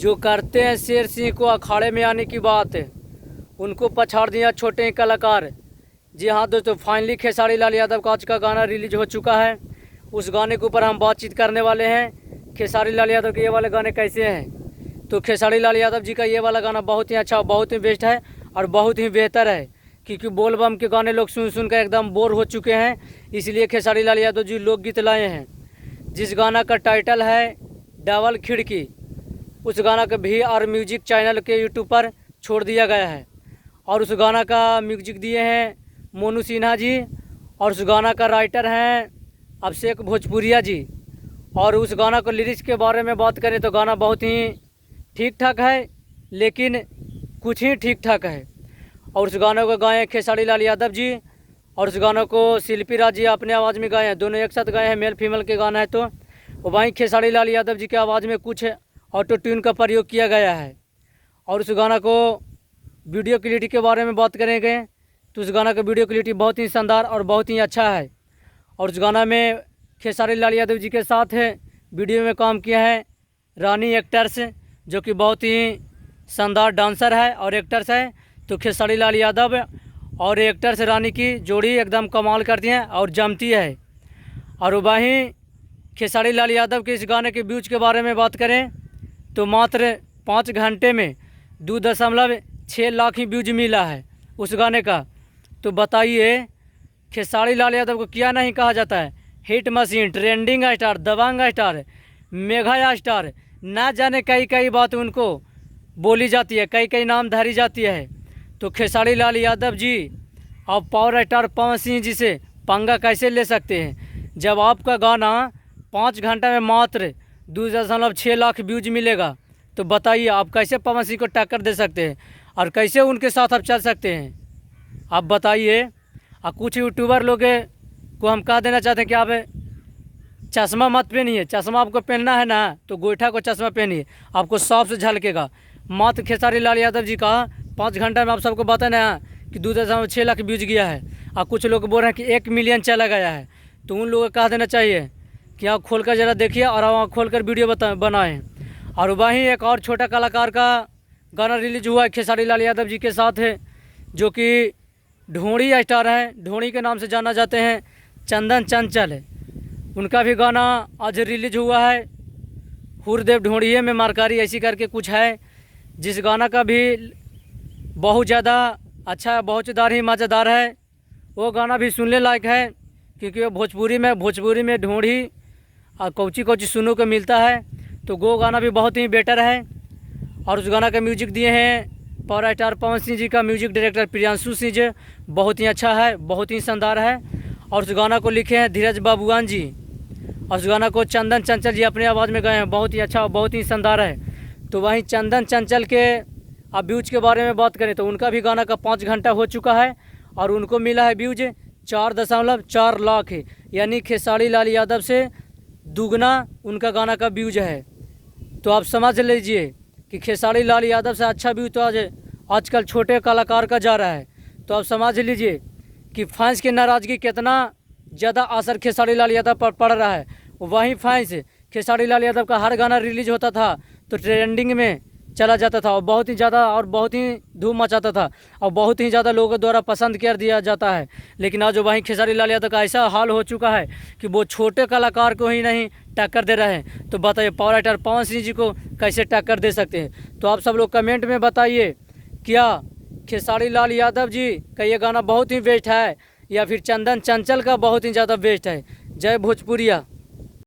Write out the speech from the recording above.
जो करते हैं शेर सिंह को अखाड़े में आने की बात, उनको पछाड़ दिया छोटे कलाकार। जी हाँ दोस्तों, फाइनली खेसारी लाल यादव का आज का गाना रिलीज हो चुका है। उस गाने के ऊपर हम बातचीत करने वाले हैं। खेसारी लाल यादव के ये वाले गाने कैसे हैं? तो खेसारी लाल यादव जी का ये वाला गाना बहुत ही अच्छा, बहुत ही बेस्ट है और बहुत ही बेहतर है, क्योंकि बोल बम के गाने लोग सुन सुन कर एकदम बोर हो चुके हैं। इसलिए खेसारी लाल यादव जी लोकगीत लाए हैं, जिस गाना का टाइटल है डबल खिड़की। उस गाना का भी आर म्यूजिक चैनल के यूट्यूब पर छोड़ दिया गया है और उस गाना का म्यूजिक दिए हैं मोनू सिन्हा जी और उस गाना का राइटर हैं अभिषेक भोजपुरिया जी। और उस गाना को लिरिक्स के बारे में बात करें तो गाना बहुत ही ठीक ठाक है, लेकिन कुछ ही ठीक ठाक है। और उस गाने को गाए खेसारी लाल यादव जी और उस गानों को शिल्पी राज जी अपने आवाज़ में गाए हैं। दोनों एक साथ गाए हैं, मेल फीमेल के गाना है। तो वहीं खेसारी लाल यादव जी के आवाज़ में कुछ ऑटो ट्यून का प्रयोग किया गया है। और उस गाना को वीडियो क्लियरिटी के बारे में बात करेंगे तो उस गाना का वीडियो क्लियरिटी बहुत ही शानदार और बहुत ही अच्छा है। और उस गाना में खेसारी लाल यादव जी के साथ वीडियो में काम किया है रानी एक्टर्स, जो कि बहुत ही शानदार डांसर है और एक्टर्स है। तो खेसारी लाल यादव और एक्टर्स रानी की जोड़ी एकदम कमाल करती हैं और जमती है। और वहीं खेसारी लाल यादव के इस गाने के व्यूज के बारे में बात करें तो मात्र 5 घंटे में 2.6 लाख ही व्यूज मिला है उस गाने का। तो बताइए खेसारी लाल यादव को क्या नहीं कहा जाता है? हिट मशीन, ट्रेंडिंग स्टार, दबंग स्टार, मेगा स्टार, ना जाने कई कई बात उनको बोली जाती है, कई कई नाम धरी जाती है। तो खेसारी लाल यादव जी अब पावर स्टार पवन सिंह जी से पंगा कैसे ले सकते हैं, जब आपका गाना 5 घंटा में मात्र 2.6 लाख व्यूज मिलेगा? तो बताइए आप कैसे पवन सिंह को टक्कर दे सकते हैं और कैसे उनके साथ आप चल सकते हैं? आप बताइए। और कुछ यूट्यूबर लोग को हम कह देना चाहते हैं कि आप चश्मा मत पहनिए। चश्मा आपको पहनना है ना तो गोईठा को चश्मा पहनिए, आपको साफ से झलकेगा। मात्र खेसारी लाल यादव जी का 5 घंटा में आप सबको बताए ना कि 2.6 लाख व्यूज गया है। और कुछ लोग बोल रहे हैं कि 1 मिलियन चला गया है। तो उन लोगों को कह देना चाहिए कि आप खोल कर ज़रा देखिए और आप खोल कर वीडियो बनाएँ। और वहीं एक और छोटा कलाकार का गाना रिलीज हुआ है खेसारी लाल यादव जी के साथ है, जो कि ढोड़ी स्टार हैं, ढोड़ी के नाम से जाना जाते हैं, चंदन चंचल। उनका भी गाना आज रिलीज हुआ है, हुरदेव ढोड़िए में मारकारी ऐसी करके कुछ है, जिस गाना का भी बहुत ज़्यादा अच्छा, बहुत ही मज़ेदार है। वो गाना भी सुनने लायक है, क्योंकि वो भोजपुरी में ढोड़ी और कौची कौची सुनने को मिलता है। तो वो गाना भी बहुत ही बेटर है। और उस गाना का म्यूजिक दिए हैं पावर स्टार पवन सिंह जी का म्यूजिक डायरेक्टर प्रियांशु सिंह जी, बहुत ही अच्छा है, बहुत ही शानदार है। और उस गाना को लिखे हैं धीरज बाबुआन जी और उस गाना को चंदन चंचल जी अपने आवाज़ में गाए हैं, बहुत ही अच्छा और बहुत ही शानदार है। तो वहीं चंदन चंचल के अब व्यूज के बारे में बात करें तो उनका भी गाना का 5 घंटा हो चुका है और उनको मिला है व्यूज 4.4 लाख, यानी खेसारी लाल यादव से दुगना उनका गाना का व्यूज है। तो आप समझ लीजिए कि खेसारी लाल यादव से अच्छा व्यू तो आजकल छोटे कलाकार का जा रहा है। तो आप समझ लीजिए कि फैंस की नाराज़गी कितना ज़्यादा असर खेसारी लाल यादव पर पड़ रहा है। वहीं फैंस खेसारी लाल यादव का हर गाना रिलीज होता था तो ट्रेंडिंग में चला जाता था और बहुत ही ज़्यादा और बहुत ही धूम मचाता था और बहुत ही ज़्यादा लोगों द्वारा पसंद कर दिया जाता है। लेकिन आज वहीं खेसारी लाल यादव का ऐसा हाल हो चुका है कि वो छोटे कलाकार को ही नहीं टक्कर दे रहे हैं। तो बताइए पावर स्टार पवन सिंह जी को कैसे टक्कर दे सकते हैं? तो आप सब लोग कमेंट में बताइए, क्या खेसारी लाल यादव जी का ये गाना बहुत ही बेस्ट है या फिर चंदन चंचल का बहुत ही ज़्यादा बेस्ट है? जय भोजपुरिया।